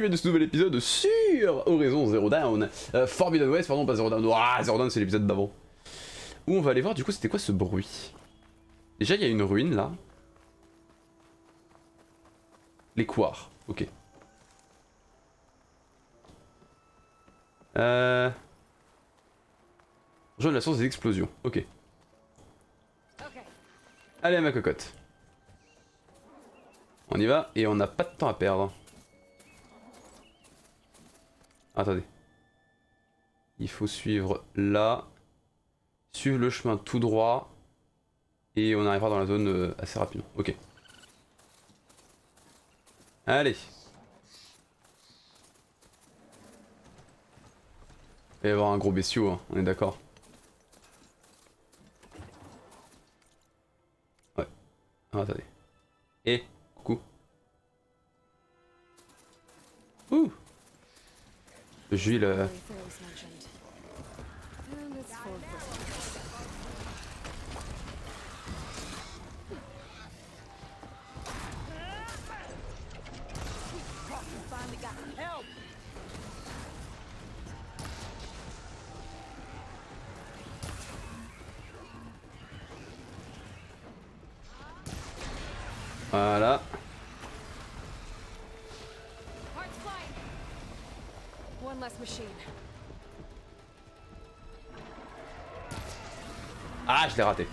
De ce nouvel épisode sur Horizon Zero Dawn, Forbidden West, pardon, pas Zero Dawn, Zero Dawn c'est l'épisode d'avant. Où on va aller voir du coup c'était quoi ce bruit. Déjà il y a une ruine là. Les couards, ok. Rejoindre la source des explosions, ok. Allez ma cocotte. On y va et on n'a pas de temps à perdre. Attendez. Il faut suivre là. Suivre le chemin tout droit. Et on arrivera dans la zone assez rapidement. Ok. Allez. Il va y avoir un gros bestiau, hein, on est d'accord. Ouais. Ah, attendez. Et coucou. Ouh. Jules. Voilà. Ah, je l'ai raté.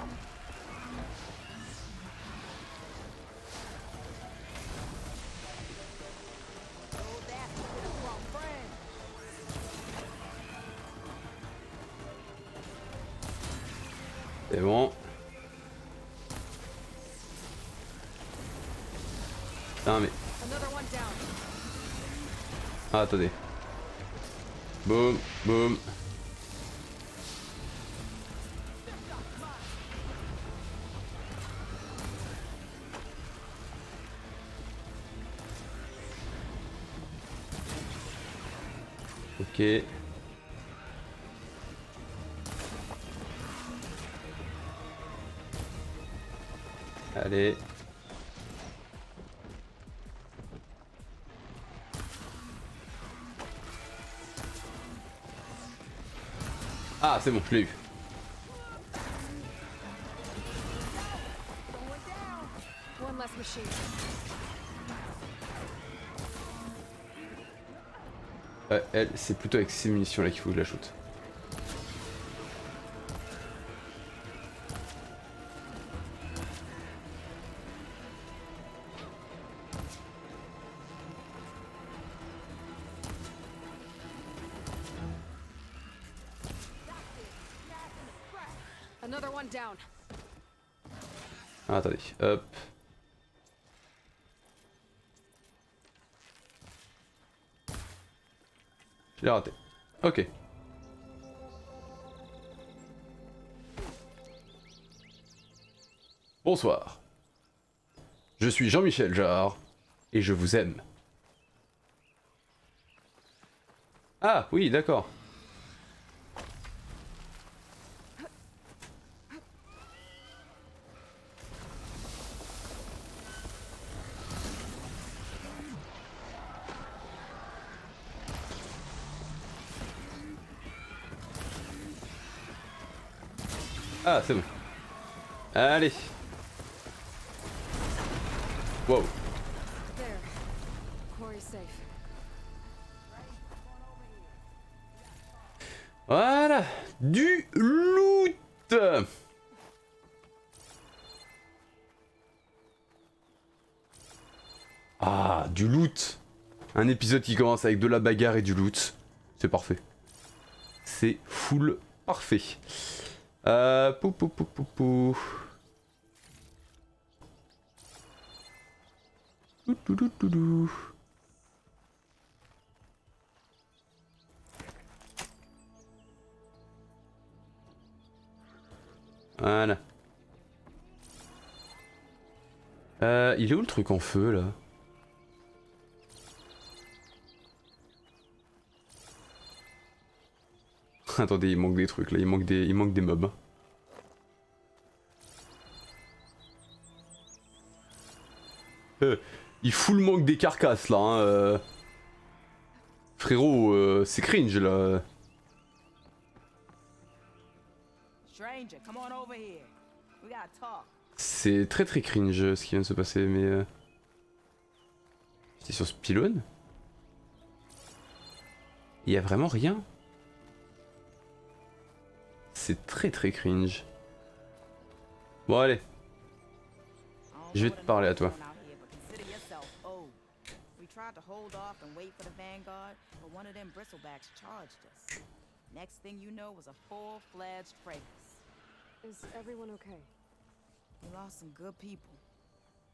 C'est bon. Putain mais... Ah, attendez. Boum, boum. Ok. Allez. Ah, c'est bon, je l'ai eu. Elle, c'est plutôt avec ces munitions là qu'il faut que je la shoot. Ah, attendez, hop. Je l'ai raté. Ok. Bonsoir. Je suis Jean-Michel Jarre et je vous aime. Ah oui, d'accord. Ah, c'est bon. Allez. Wow. Voilà. Du loot. Ah, du loot. Un épisode qui commence avec de la bagarre et du loot. C'est parfait. C'est full parfait. Pou pou pou pou pou. Voilà. Il est où le truc en feu là? Attendez, il manque des trucs là, il manque des mobs. Il fout le manque des carcasses là. Hein, Frérot, c'est cringe là. Stranger, come on over here. We gotta talk. C'est très très cringe ce qui vient de se passer, mais... J'étais sur ce pylône. Il y a vraiment rien. C'est très très cringe. Bon allez, je vais te parler à toi. Next thing you know was a full-fledged fracas. Is everyone okay? We lost some good people,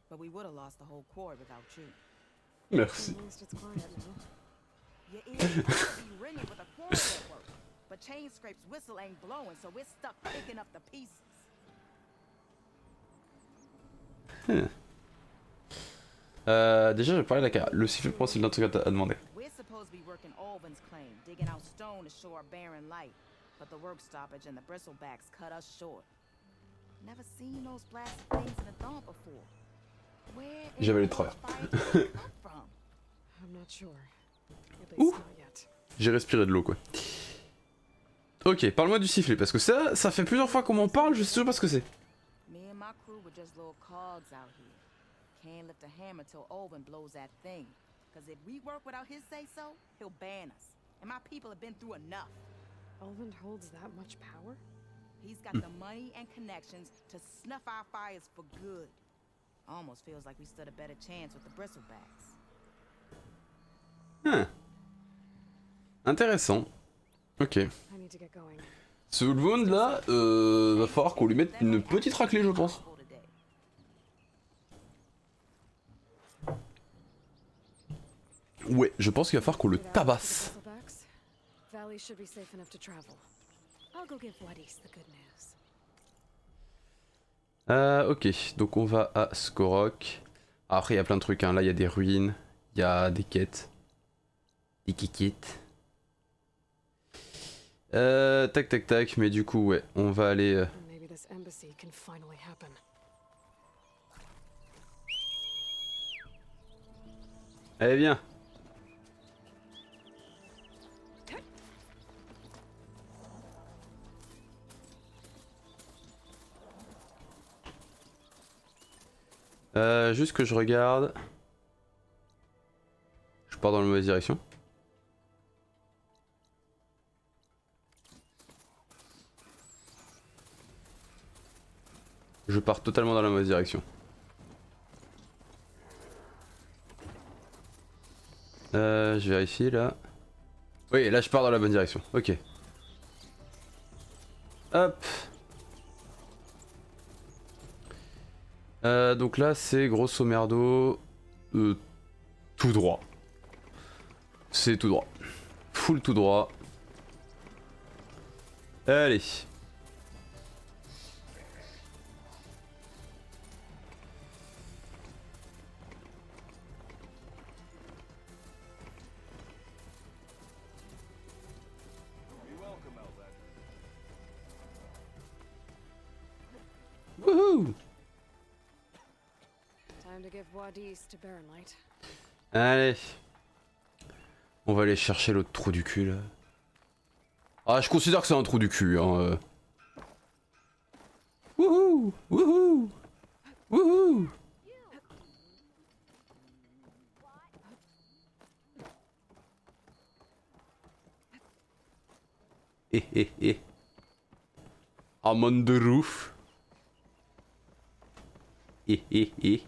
but we would have lost the whole Corps without you. Merci. At least it's quiet now. Your ears must be ringing with a quarry at work, but Chain Scrape's whistle ain't blowing, so we're stuck picking up the pieces. Déjà, je vais parler de la carte. Le sifflet pour c'est le truc à demander. We're supposed to be working Ulvund's claim, digging out stone to show our barren light, but the work stoppage and the bristlebacks cut us short. Never seen those plastic things in a dump before. Where J'avais les travers. I'm not sure. At least Ouh. not yet. J'ai respiré de l'eau quoi. Ok, parle-moi du sifflet, parce que ça fait plusieurs fois qu'on m'en parle, je sais toujours pas ce que c'est. Me and my crew were just little cogs out here. Can't lift a hammer till Ulvund blows that thing. Cause if we work without his say-so, he'll ban us. And my people have been through enough. Ulvund holds that much power? He's got the money and connections to snuff our fires for good. Almost feels like we stood a better chance with the bristlebacks. Intéressant. Ok. I need to get going. Ce Ulvund là, va falloir qu'on lui mette une petite raclée je pense. Ouais, je pense qu'il va falloir qu'on le tabasse. Valley should be safe enough to travel. I'll go give Wadis the good news. Ok, donc on va à Skorok. Après il y a plein de trucs, hein. Là il y a des ruines, il y a des quêtes. Des kikites. Tac tac tac, mais du coup ouais, on va aller... Maybe this embassy can finally happen. Allez viens. Juste que je regarde. Je pars dans la mauvaise direction. Je pars totalement dans la mauvaise direction. Je vérifie là. Oui, là je pars dans la bonne direction. Ok. Hop. Donc là c'est grosso merdo tout droit. C'est tout droit. Full tout droit. Allez. Wouhou! Time to give Wadis to Baronlight. Allez. On va aller chercher l'autre trou du cul là. Ah, je considère que c'est un trou du cul hein. Wouhou! Wouhou! Wouhou! Eh. I'm on the roof. Eh.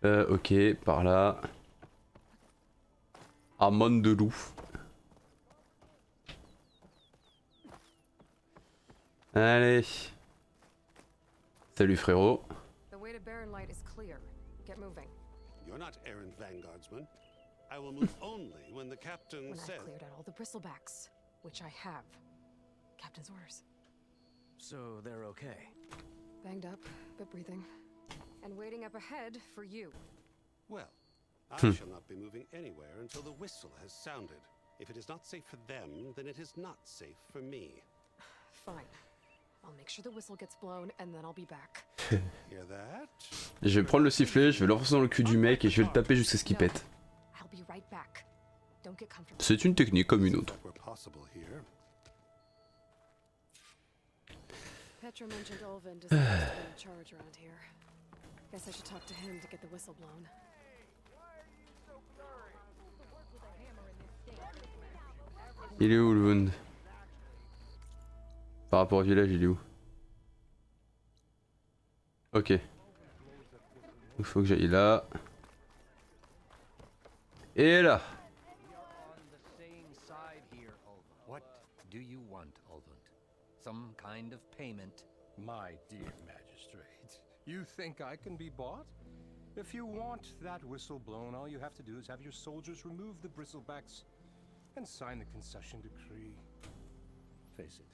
Ok, par là. I'm the roof. Allez. Salut frérot. The way to Baronlight is clear. Get moving. You're not errant vanguardsman. I will move only when the captain When says. I've cleared out all the bristlebacks, which I have. Captain's orders. So they're okay. Banged up, but breathing. And waiting up ahead for you. Well, I shall not be moving anywhere until the whistle has sounded. If it is not safe for them, then it is not safe for me. Fine. I'll make sure the whistle gets blown and then I'll be back. Hear that? Je vais prendre le sifflet, je vais l'enfoncer dans le cul du mec et je vais le taper jusqu'à ce qu'il pète. I'll be right back. Don't get comfortable. C'est une technique comme une autre. That were possible here. Petra mentioned Ulvund is supposed to be in charge around here. Guess I should talk to him to get the whistle blown. Il est où Ulvund? Par rapport au village, il est où? Ok. Il faut que j'aille là. Et là. What do you want, Ulvund? Some kind of payment? My dear magistrate, you think I can be bought? If you want that whistle blown, all you have to do is have your soldiers remove the bristlebacks and sign the concession decree. Face it,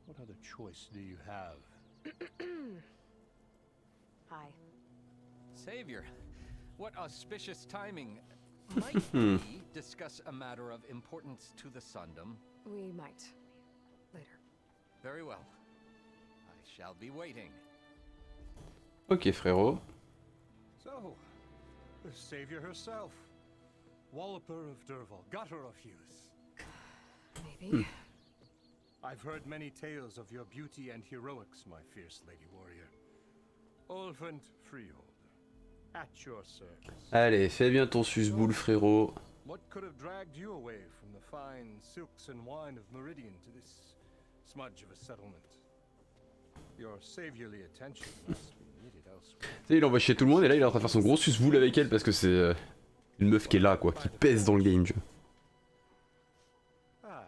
what other choice do you have? Hi. Savior, what auspicious timing. Might we discuss a matter of importance to the Sundom? We might. Later. Very well. I shall be waiting. Ok frérot. So, the savior herself, Walloper of Derval, gutter of youth. Maybe. I've heard many tales of your beauty and heroics, my fierce lady warrior. Ulvund Freehold, at your service. Allez, fais bien ton susboule frérot. What could have dragged you away from the fine silks and wine of Meridian to this smudge of a settlement? Your saviorly attention must be needed elsewhere. Tu sais, il envoie chez tout le monde et là il est en train de faire son gros susboule avec elle parce que c'est une meuf qui est là quoi, qui pèse dans le game. Tu vois. Ah,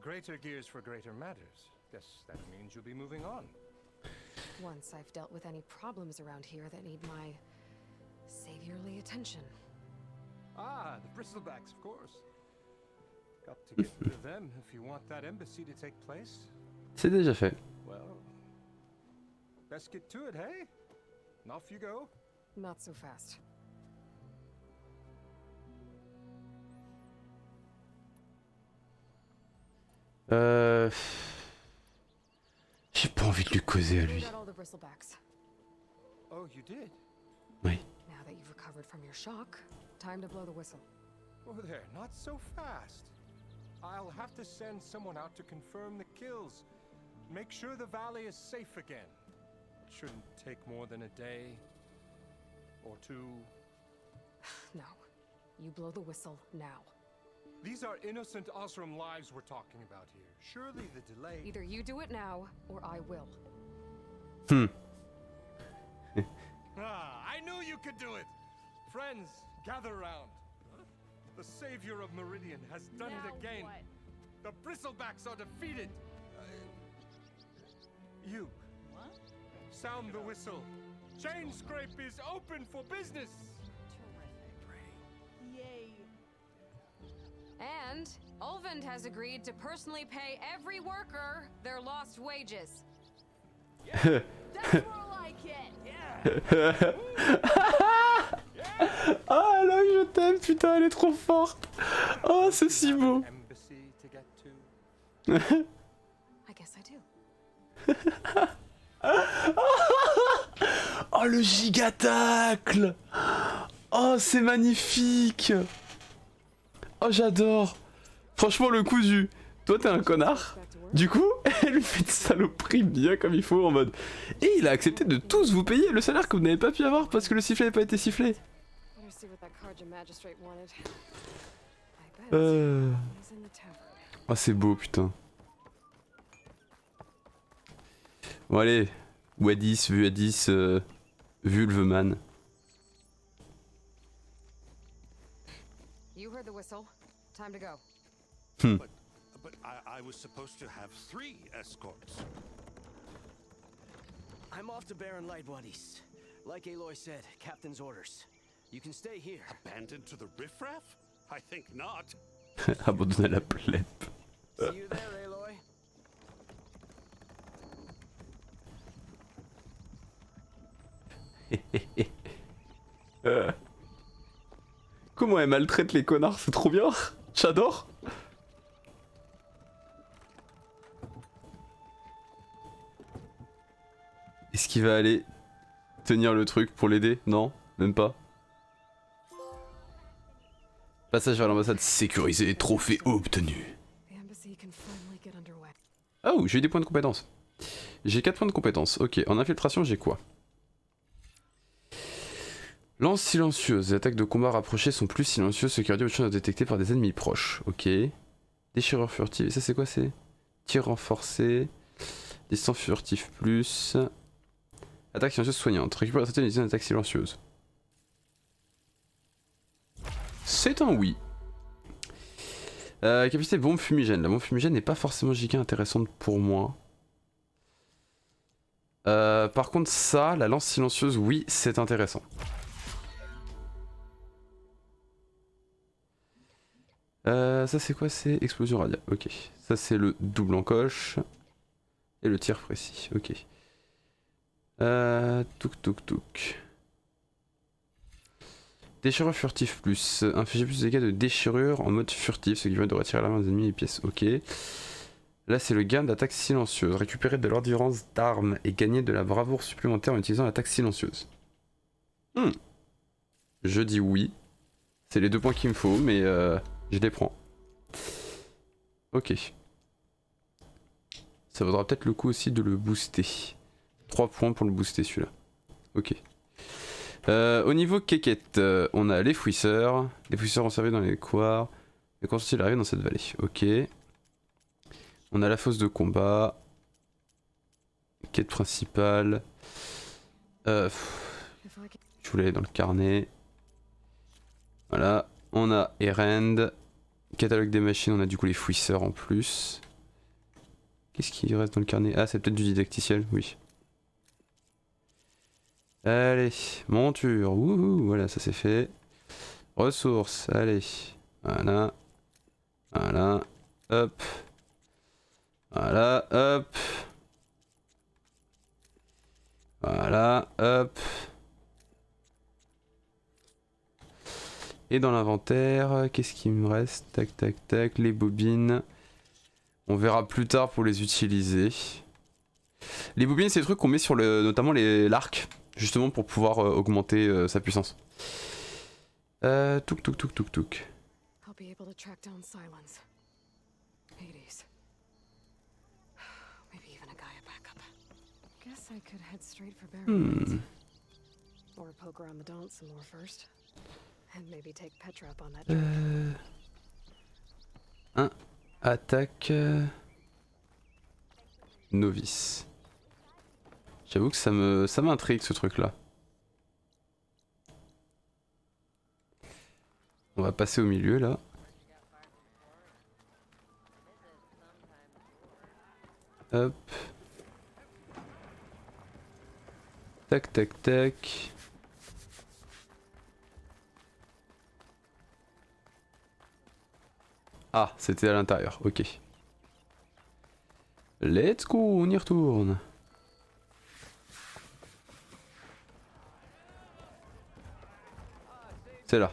greater gears for greater matters. Guess that means you'll be moving on. Once I've dealt with any problems around here that need my saviorly attention. Ah, the bristlebacks, of course. Got to get rid of them if you want that embassy to take place. C'est déjà fait. Well, best get to it, hey? And off you go. Not so fast. J'ai pas envie de lui causer à lui. Got all the bristlebacks. Oh, you did? Oui. Now that you've recovered from your shock, time to blow the whistle. Oh, there, not so fast. I'll have to send someone out to confirm the kills. Make sure the valley is safe again. It shouldn't take more than a day or two. No. You blow the whistle now. These are innocent Osram lives we're talking about here. Surely the delay... Either you do it now, or I will. I knew you could do it! Friends, gather round. The savior of Meridian has done it again. What? The bristlebacks are defeated. You. What? Sound the whistle. Chain Scrape is open for business. Terrific. Yay. And Ulvund has agreed to personally pay every worker their lost wages. That's more like it. Ah Aloy, je t'aime, putain, elle est trop forte. Oh, c'est si beau. Embassy to get to. I guess I do. Oh, le gigatacle. Oh, c'est magnifique. Oh, j'adore. Franchement, le cousu. Toi, t'es un connard. Du coup, elle lui fait de saloperie bien comme il faut en mode. Et il a accepté de tous vous payer le salaire que vous n'avez pas pu avoir parce que le sifflet n'a pas été sifflé. Better see what that Karja magistrate wanted. I bet he's in the tavern. Oh, c'est beau, putain. Bon, allez. Wadis, vu Hadis, Vulveman. You heard the whistle. Time to go. But I was supposed to have 3 escorts. I'm off to Baron Lightwaddies. Like Aloy said, Captain's orders. You can stay here. Abandoned to the riffraff? I think not. Abandonné à la plèbe. See you there, Aloy. Comment elle maltraite les connards, c'est trop bien. J'adore. qui va aller tenir le truc pour l'aider? Non, même pas. Passage vers l'ambassade sécurisée, trophée obtenu. The embassy can finally get underway. Oh, j'ai eu des points de compétence. J'ai 4 points de compétence. Ok, en infiltration, j'ai quoi? Lance silencieuse. Les attaques de combat rapprochées sont plus silencieuses, ce qui réduit votre chance de détecter par des ennemis proches. Ok. Déchirure furtive. Ça, c'est quoi? C'est tir renforcé. Distance furtif plus. Attaque silencieuse soignante. Récupère la santé d'une attaque silencieuse. C'est un oui. Capacité bombe fumigène. La bombe fumigène n'est pas forcément giga intéressante pour moi. Par contre ça, la lance silencieuse, oui, c'est intéressant. Ça c'est quoi? C'est explosion radiale. Ok. Ça c'est le double encoche. Et le tir précis. Ok. Touk touk touk. Déchirure furtif plus. Infliger plus de dégâts de déchirure en mode furtif, ce qui permet de retirer la main des ennemis et pièces. Ok. Là c'est le gain d'attaque silencieuse. Récupérer de l'endurance d'armes et gagner de la bravoure supplémentaire en utilisant l'attaque silencieuse. Je dis oui. C'est les 2 points qu'il me faut, mais je les prends. Ok. Ça vaudra peut-être le coup aussi de le booster. 3 points pour le booster celui-là. Ok. Au niveau quéquette, on a les fouisseurs. Les fouisseurs ont servi dans les couloirs. Mais quand il arrive dans cette vallée. Ok. On a la fosse de combat. Quête principale. Je voulais aller dans le carnet. Voilà. On a Erend. Catalogue des machines, on a du coup les fouisseurs en plus. Qu'est-ce qui reste dans le carnet? Ah, c'est peut-être du didacticiel, oui. Allez, monture, wouhou, voilà, ça c'est fait. Ressources, allez. Voilà. Voilà. Hop. Voilà, hop. Voilà, hop. Et dans l'inventaire, qu'est-ce qu'il me reste? Tac, tac, tac, les bobines. On verra plus tard pour les utiliser. Les bobines, c'est des trucs qu'on met sur notamment l'arc, justement pour pouvoir augmenter sa puissance. Touk, touk, touk, touk, touk. I'll be able to track down Silence. Hades. Maybe even a Gaia backup. Guess I could head straight for Baron. Or poke around the Daunt some more first. And maybe take Petra up on that un attaque novice. J'avoue que ça m'intrigue ce truc là. On va passer au milieu là. Hop. Tac tac tac. Ah, c'était à l'intérieur, ok. Let's go, on y retourne. C'est là.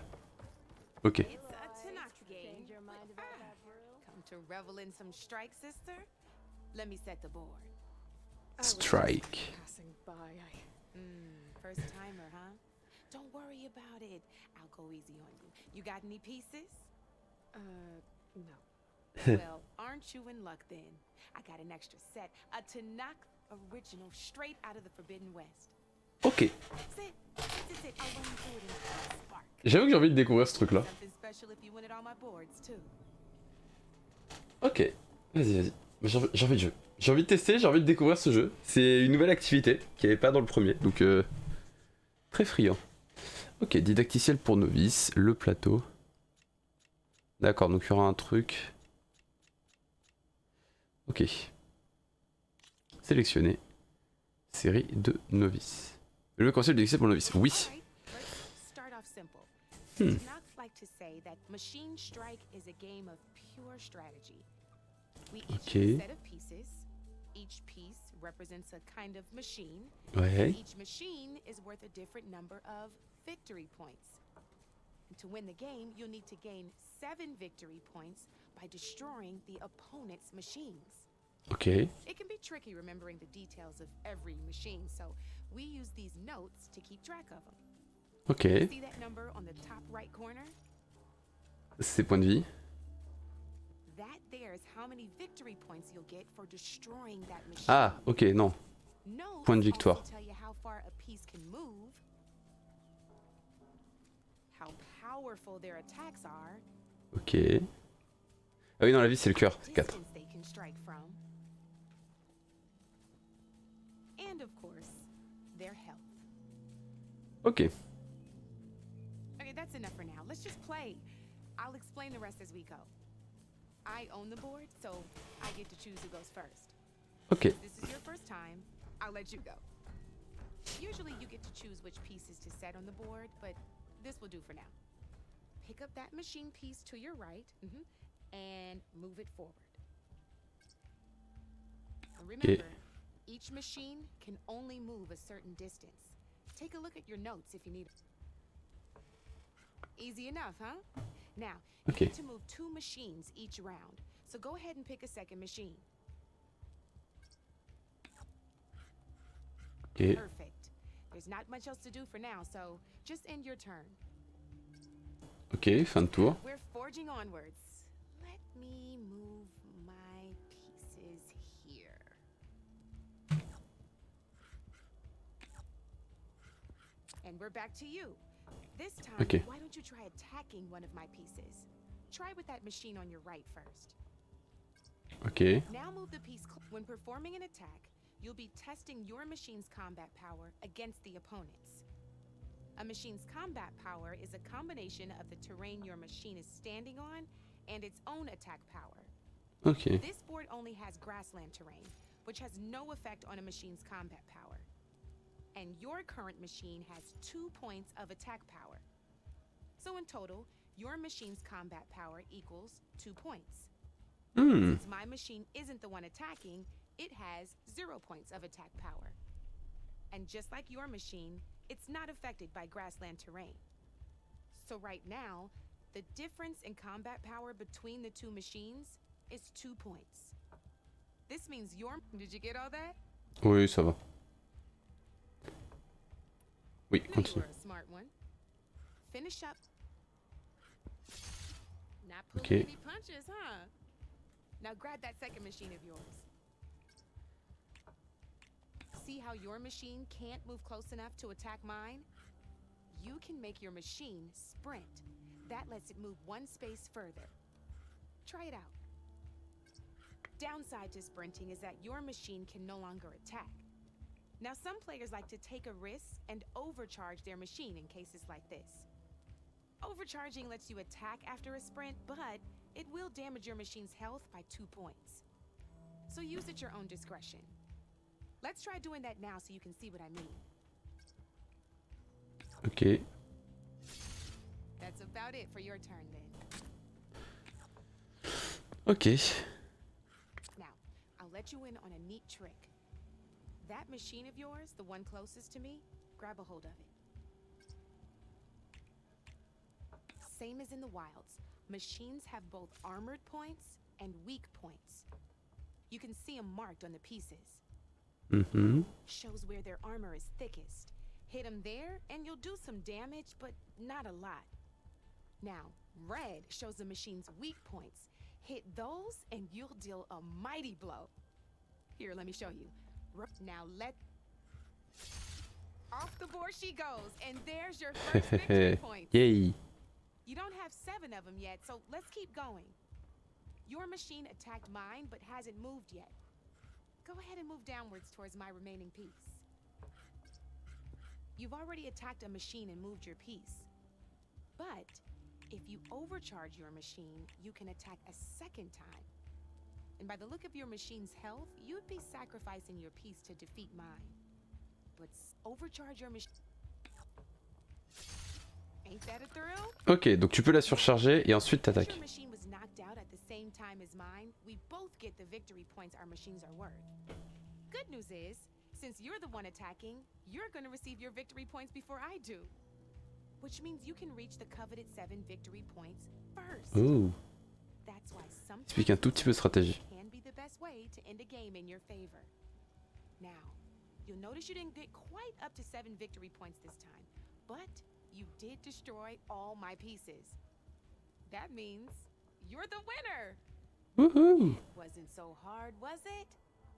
Ok. It's a Tanakh game. Come to revel in some strike, sister? Let me set the board. Strike. passing by. First timer, huh? Don't worry about it. I'll go easy on you. You got any pieces? No. Well, aren't you in luck then? I got an extra set, a Tanakh original straight out of the Forbidden West. Ok. Sit. I'll run you through it in a spark. J'avoue que j'ai envie de découvrir ce truc là. Something special if you win it on my boards too. Ok. Vas-y. J'ai envie de jeu. J'ai envie de tester, j'ai envie de découvrir ce jeu. C'est une nouvelle activité qui avait pas dans le premier, donc très friand. Ok, didacticiel pour novice, le plateau. D'accord, donc il y aura un truc. Ok. Sélectionner. Série de novices. Le conseil de didacticiel pour novice. Oui. Start off simple. Tanakh like to say that machine strike is a game of pure strategy. We each Okay. have a set of pieces. Each piece represents a kind of machine. Ouais. Each machine is worth a different number of victory points. And to win the game, you'll need to gain 7 victory points by destroying the opponent's machines. Ok. It can be tricky remembering the details of every machine, so we use these notes to keep track of them. Ok. See that number on the top right corner? C'est points de vie. That there's how many victory points you'll get for destroying that machine. Ah, ok, non. Notes Point de victoire. also tell you how far a piece can move, how powerful their attacks are, Ok. Ah oui, non, la vie, c'est le cœur. C'est 4. distance they can strike from, and of course, their health. Ok. Okay, that's enough for now. Let's just play. I'll explain the rest as we go. I own the board, so I get to choose who goes first. Ok. If this is your first time, I'll let you go. Usually you get to choose which pieces to set on the board, but this will do for now. Pick up that machine piece to your right, and move it forward. And remember, each machine can only move a certain distance. Take a look at your notes if you need it. Easy enough, huh? Now, you Okay. get to move 2 machines each round, so go ahead and pick a second machine. Ok. Perfect. There's not much else to do for now, so just end your turn. Ok, fin de tour. We're forging onwards. Let me move my pieces here. And we're back to you. This time, Okay. why don't you try attacking one of my pieces? Try with that machine on your right first. Ok. Now move the piece. When performing an attack, you'll be testing your machine's combat power against the opponent's. A machine's combat power is a combination of the terrain your machine is standing on and its own attack power. Ok. This board only has grassland terrain, which has no effect on a machine's combat power. And your current machine has 2 points of attack power. So in total, your machine's combat power equals 2 points. Since my machine isn't the one attacking, it has 0 points of attack power. And just like your machine, it's not affected by grassland terrain. So right now, the difference in combat power between the 2 machines is 2 points. This means your... Did you get all that? Oui, ça va. Oui, Knew you continue. were a smart one. Finish up. Not pulling Okay. any punches, huh? Now grab that second machine of yours. See how your machine can't move close enough to attack mine? You can make your machine sprint. That lets it move 1 space further. Try it out. Downside to sprinting is that your machine can no longer attack. Now, some players like to take a risk and overcharge their machine in cases like this. Overcharging lets you attack after a sprint, but it will damage your machine's health by 2 points. So use at your own discretion. Let's try doing that now so you can see what I mean. Ok. That's about it for your turn then. Ok. Now, I'll let you in on a neat trick. That machine of yours, the one closest to me, grab a hold of it. Same as in the wilds, machines have both armored points and weak points. You can see them marked on the pieces. Shows where their armor is thickest. Hit them there and you'll do some damage, but not a lot. Now, red shows the machine's weak points. Hit those and you'll deal a mighty blow. Here, let me show you. Now off the board she goes, and there's your first victory point. Yay. You don't have 7 of them yet, so let's keep going. Your machine attacked mine, but hasn't moved yet. Go ahead and move downwards towards my remaining piece. You've already attacked a machine and moved your piece. But if you overcharge your machine, you can attack a second time. And by the look of your machine's health, you'd be sacrificing your piece to defeat mine. But overcharge your machine. Ain't that a thrill? Ok, donc tu peux la surcharger et ensuite If t'attaques. your machine was knocked out at the same time as mine, we both get the victory points our machines are worth. Good news is, since you're the one attacking, you're gonna receive your victory points before I do. Which means you can reach the coveted 7 victory points first. Ouh. That's why sometimes Explique un tout petit peu de stratégie. can be the best way to end a game in your favor. Now, you'll notice you didn't get quite up to 7 victory points this time, but you did destroy all my pieces. That means you're the winner! Woohoo! Wasn't so hard, was it?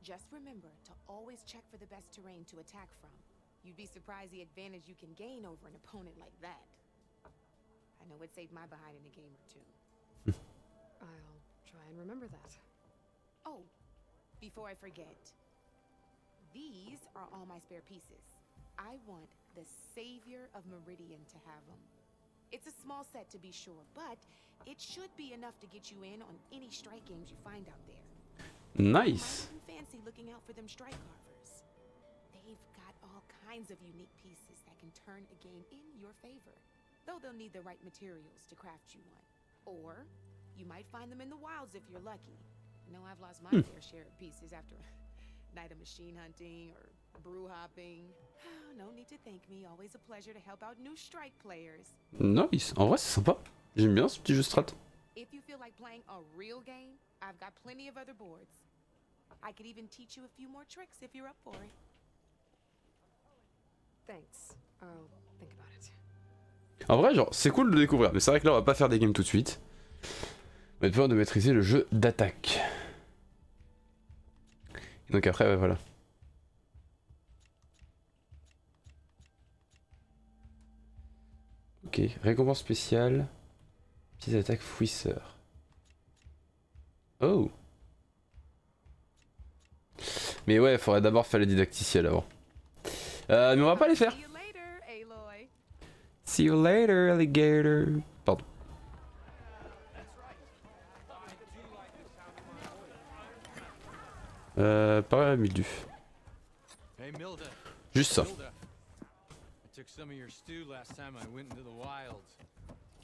Just remember to always check for the best terrain to attack from. You'd be surprised the advantage you can gain over an opponent like that. I know it saved my behind in a game or two. I'll try and remember that. Oh, before I forget, these are all my spare pieces. I want the Savior of Meridian to have them. It's a small set to be sure, but it should be enough to get you in on any strike games you find out there. Nice. Might even fancy looking out for them strike carvers. They've got all kinds of unique pieces that can turn a game in your favor, though they'll need the right materials to craft you one. Or you might find them in the wilds if you're lucky. I know I've lost my fair share of pieces after a night of machine hunting or brew hopping. No need to thank me. Always a pleasure to help out new strike players. Nice. En vrai, c'est sympa. J'aime bien ce petit jeu strat. If you feel like playing a real game, I've got plenty of other boards. I could even teach you a few more tricks if you're up for it. Thanks. I'll think about it. En vrai, genre, c'est cool de le découvrir, mais c'est vrai que là, on va pas faire des games tout de suite. On va être besoin de maîtriser le jeu d'attaque. Et donc après, ouais, voilà. Ok, récompense spéciale. Petite attaque fouisseur. Oh. Mais ouais, faudrait d'abord faire les didacticiels avant. Mais on va pas les faire. See you later, Aloy. See you later, alligator. Pardon. Pas mildu. Hey, Milda. Juste ça. Milda. I took some of your stew last time I went into the wilds.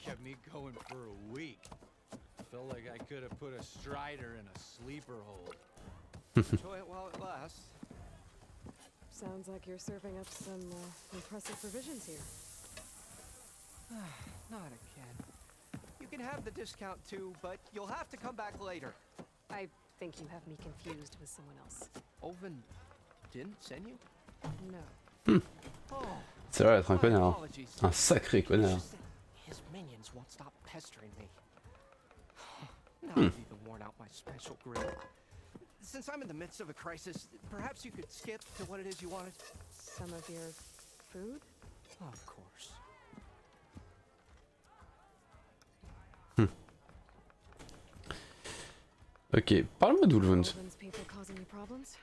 Kept me going for a week. Felt like I could have put a strider in a sleeper hold. Enjoy it while it lasts. Sounds like you're serving up some impressive provisions here. Not again. You can have the discount too, but you'll have to come back later. I think you have me confused with someone else. Ulvund didn't send you? No. Oh, C'est vrai, être un my connard. apologies. Un sacré connard. It's just that his minions won't stop pestering me. Now I've even worn out my special grill. Since I'm in the midst of a crisis, perhaps you could skip to what it is you wanted? Some of your food? Of course. Ok, parle-moi d'Ulvund. Ulvund's people causing you problems?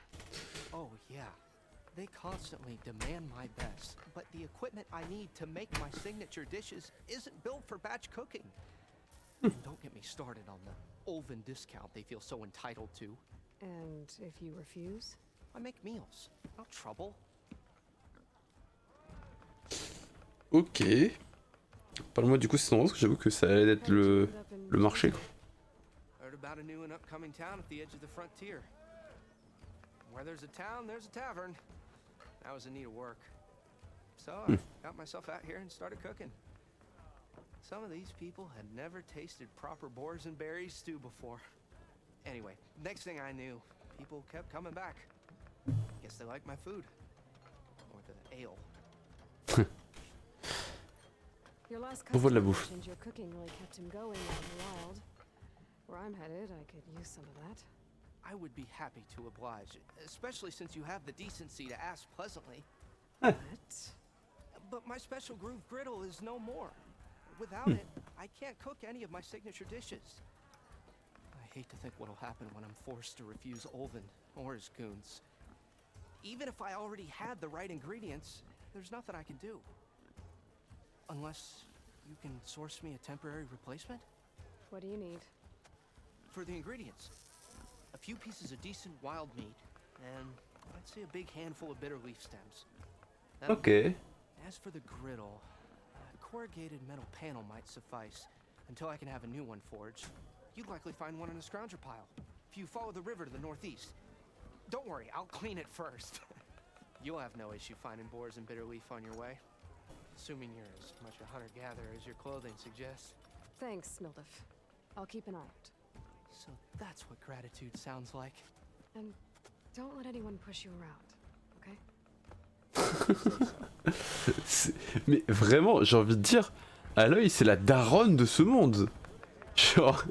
Oh, yeah. They constantly demand my best, but the equipment I need to make my signature dishes isn't built for batch cooking. And don't get me started on the Ulvund discount they feel so entitled to. And if you refuse? I make meals, not trouble. Ok. Parle-moi du coup c'est parce que j'avoue que ça allait être le marché quoi. Heard about a new and upcoming town at the edge of the frontier. Where there's a town, there's a tavern. That was in need of work. So I got myself out here and started cooking. Some of these people had never tasted proper boars and berries stew before. Anyway, next thing I knew, people kept coming back. Guess they like my food. Or the ale. Your last Au revoir de la customer bouffe. mentioned your cooking really kept him going out in the wild. Where I'm headed, I could use some of that. I would be happy to oblige, especially since you have the decency to ask pleasantly. What? But my special groove griddle is no more. Without it, I can't cook any of my signature dishes. I hate to think what'll happen when I'm forced to refuse Ulvund or his goons. Even if I already had the right ingredients, there's nothing I can do. Unless you can source me a temporary replacement? What do you need? For the ingredients, a few pieces of decent wild meat, and I'd say a big handful of bitter leaf stems. Then, Ok. as for the griddle, a corrugated metal panel might suffice until I can have a new one forged. You'd likely find one in a scrounger pile if you follow the river to the northeast. Don't worry, I'll clean it first. You'll have no issue finding boars and bitter leaf on your way, assuming you're as much a hunter-gatherer as your clothing suggests. Thanks, Mildif. I'll keep an eye out. So that's what gratitude sounds like. And don't let anyone push you around, okay? Mais vraiment, j'ai envie de dire, Aloy, c'est la daronne de ce monde. Genre,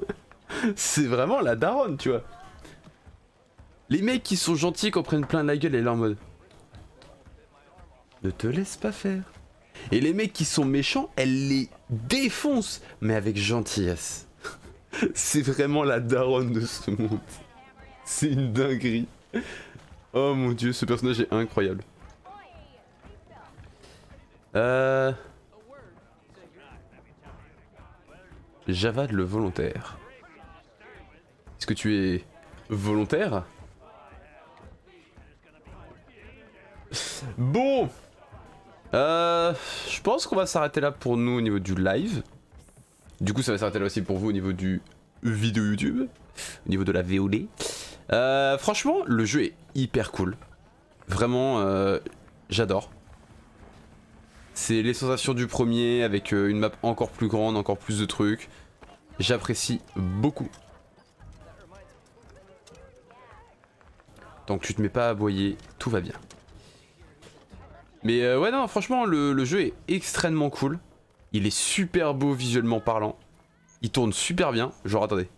c'est vraiment la daronne, tu vois. Les mecs qui sont gentils, qu'on prenne plein la gueule, elle est en mode ne te laisse pas faire. Et les mecs qui sont méchants, elle les défonce, mais avec gentillesse. C'est vraiment la daronne de ce monde. C'est une dinguerie. Oh mon dieu, ce personnage est incroyable. Javad le volontaire. Est-ce que tu es volontaire? Bon, je pense qu'on va s'arrêter là pour nous au niveau du live. Du coup ça va s'arrêter là aussi pour vous au niveau du vidéo YouTube, au niveau de la VOD. Franchement le jeu est hyper cool. Vraiment j'adore. C'est les sensations du premier avec une map encore plus grande, encore plus de trucs. J'apprécie beaucoup. Tant que tu te mets pas à aboyer, tout va bien. Mais ouais non franchement le jeu est extrêmement cool. Il est super beau visuellement parlant. Il tourne super bien. Genre attendez.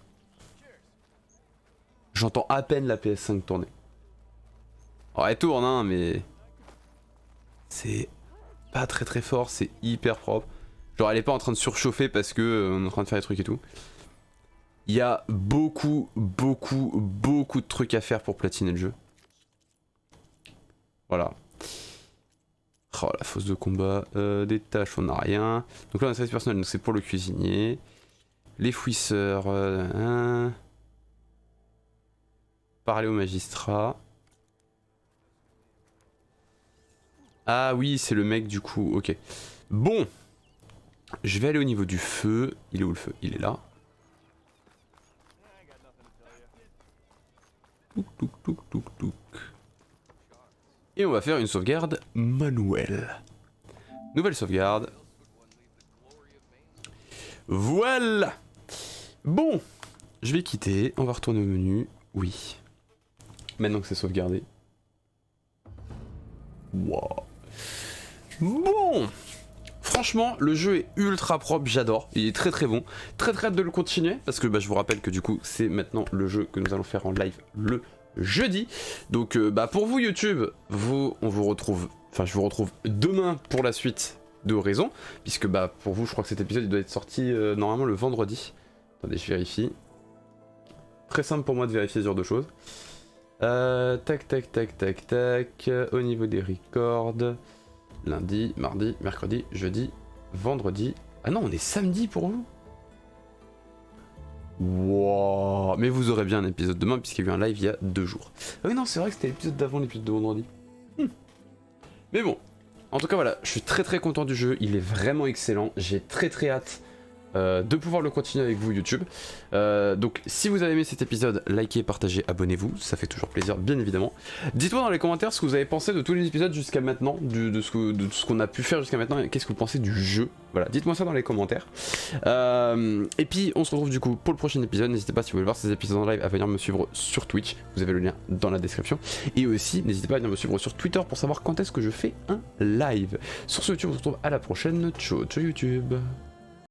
J'entends à peine la PS5 tourner. Alors elle tourne hein mais... C'est pas très fort, c'est hyper propre. Genre elle est pas en train de surchauffer parce que on est en train de faire des trucs et tout. Il y a beaucoup de trucs à faire pour platiner le jeu. Voilà. Oh la fosse de combat, des tâches on n'a rien. Donc là on a 16 personnels, donc c'est pour le cuisinier. Les fouisseurs, parler au magistrat. Ah oui c'est le mec du coup, ok. Bon, je vais aller au niveau du feu. Il est où le feu? Il est là. Touk. Et on va faire une sauvegarde manuelle. Nouvelle sauvegarde. Voilà. Bon, je vais quitter. On va retourner au menu. Oui. Maintenant que c'est sauvegardé. Wow. Bon. Franchement, le jeu est ultra propre, j'adore. Il est très bon. Très hâte de le continuer. Parce que je vous rappelle que du coup, c'est maintenant le jeu que nous allons faire en live le jeudi. Donc pour vous YouTube, je vous retrouve demain pour la suite de Horizon. Puisque pour vous, je crois que cet épisode il doit être sorti normalement le vendredi. Attendez, je vérifie. Très simple pour moi de vérifier ce genre de choses. Tac. Au niveau des records. Lundi, mardi, mercredi, jeudi, vendredi. Ah non, on est samedi pour vous. Wow. Mais vous aurez bien un épisode demain puisqu'il y a eu un live il y a 2 jours. Ah oui non, c'est vrai que c'était l'épisode d'avant l'épisode de vendredi. Mais bon, en tout cas voilà, je suis très content du jeu. Il est vraiment excellent. J'ai très hâte de pouvoir le continuer avec vous YouTube. Donc si vous avez aimé cet épisode, likez, partagez, abonnez-vous, ça fait toujours plaisir bien évidemment. Dites-moi dans les commentaires ce que vous avez pensé de tous les épisodes jusqu'à maintenant, de ce qu'on a pu faire jusqu'à maintenant, et qu'est-ce que vous pensez du jeu. Voilà, dites-moi ça dans les commentaires. Et puis on se retrouve du coup pour le prochain épisode. N'hésitez pas si vous voulez voir ces épisodes en live à venir me suivre sur Twitch, vous avez le lien dans la description. Et aussi n'hésitez pas à venir me suivre sur Twitter pour savoir quand est-ce que je fais un live. Sur ce YouTube, on se retrouve à la prochaine. Ciao YouTube.